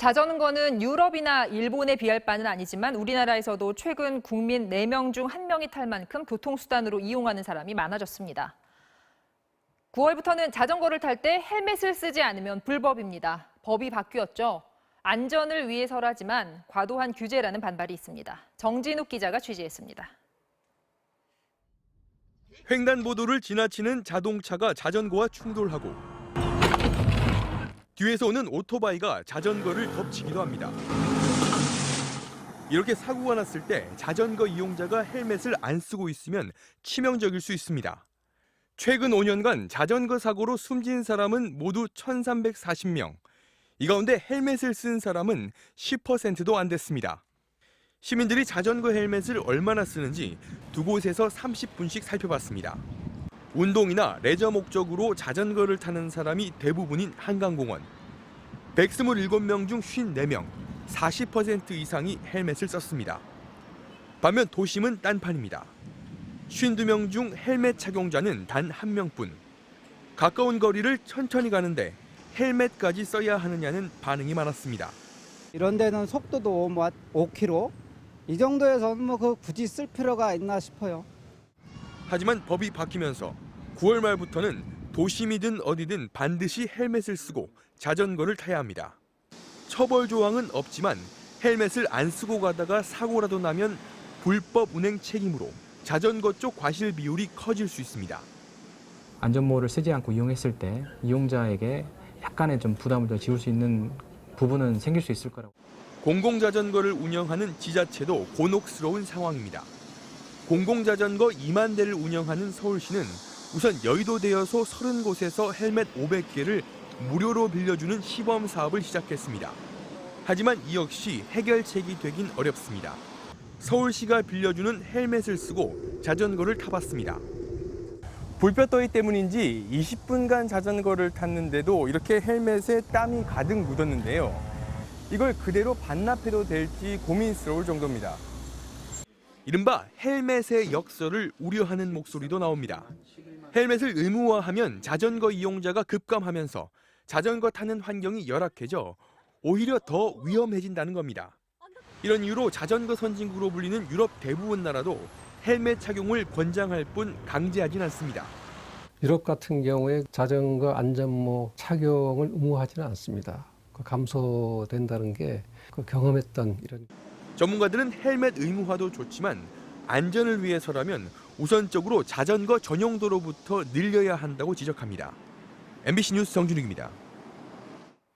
자전거는 유럽이나 일본에 비할 바는 아니지만 우리나라에서도 최근 국민 4명 중 1명이 탈 만큼 교통수단으로 이용하는 사람이 많아졌습니다. 9월부터는 자전거를 탈 때 헬멧을 쓰지 않으면 불법입니다. 법이 바뀌었죠. 안전을 위해서라지만 과도한 규제라는 반발이 있습니다. 정진욱 기자가 취재했습니다. 횡단보도를 지나치는 자동차가 자전거와 충돌하고 뒤에서 오는 오토바이가 자전거를 덮치기도 합니다. 이렇게 사고가 났을 때 자전거 이용자가 헬멧을 안 쓰고 있으면 치명적일 수 있습니다. 최근 5년간 자전거 사고로 숨진 사람은 모두 1,340명. 이 가운데 헬멧을 쓴 사람은 10%도 안 됐습니다. 시민들이 자전거 헬멧을 얼마나 쓰는지 두 곳에서 30분씩 살펴봤습니다. 운동이나 레저 목적으로 자전거를 타는 사람이 대부분인 한강공원. 127명 중 54명, 40% 이상이 헬멧을 썼습니다. 반면 도심은 딴판입니다. 52명 중 헬멧 착용자는 단 1명뿐. 가까운 거리를 천천히 가는데 헬멧까지 써야 하느냐는 반응이 많았습니다. 이런 데는 속도도 5km? 이 정도에서는 굳이 쓸 필요가 있나 싶어요. 하지만 법이 바뀌면서 9월 말부터는 도심이든 어디든 반드시 헬멧을 쓰고 자전거를 타야 합니다. 처벌 조항은 없지만 헬멧을 안 쓰고 가다가 사고라도 나면 불법 운행 책임으로 자전거 쪽 과실 비율이 커질 수 있습니다. 안전모를 쓰지 않고 이용했을 때 이용자에게 약간의 좀 부담을 더 지울 수 있는 부분은 생길 수 있을 거라고. 공공자전거를 운영하는 지자체도 곤혹스러운 상황입니다. 공공자전거 2만 대를 운영하는 서울시는 우선 여의도대여소 30곳에서 헬멧 500개를 무료로 빌려주는 시범 사업을 시작했습니다. 하지만 이 역시 해결책이 되긴 어렵습니다. 서울시가 빌려주는 헬멧을 쓰고 자전거를 타봤습니다. 불볕더위 때문인지 20분간 자전거를 탔는데도 이렇게 헬멧에 땀이 가득 묻었는데요. 이걸 그대로 반납해도 될지 고민스러울 정도입니다. 이른바 헬멧의 역설을 우려하는 목소리도 나옵니다. 헬멧을 의무화하면 자전거 이용자가 급감하면서 자전거 타는 환경이 열악해져 오히려 더 위험해진다는 겁니다. 이런 이유로 자전거 선진국으로 불리는 유럽 대부분 나라도 헬멧 착용을 권장할 뿐 강제하진 않습니다. 유럽 같은 경우에 자전거 안전모 착용을 의무화하지는 않습니다. 감소된다는 게 경험했던 이런. 전문가들은 헬멧 의무화도 좋지만 안전을 위해서라면 우선적으로 자전거 전용 도로부터 늘려야 한다고 지적합니다. MBC 뉴스 정준욱입니다.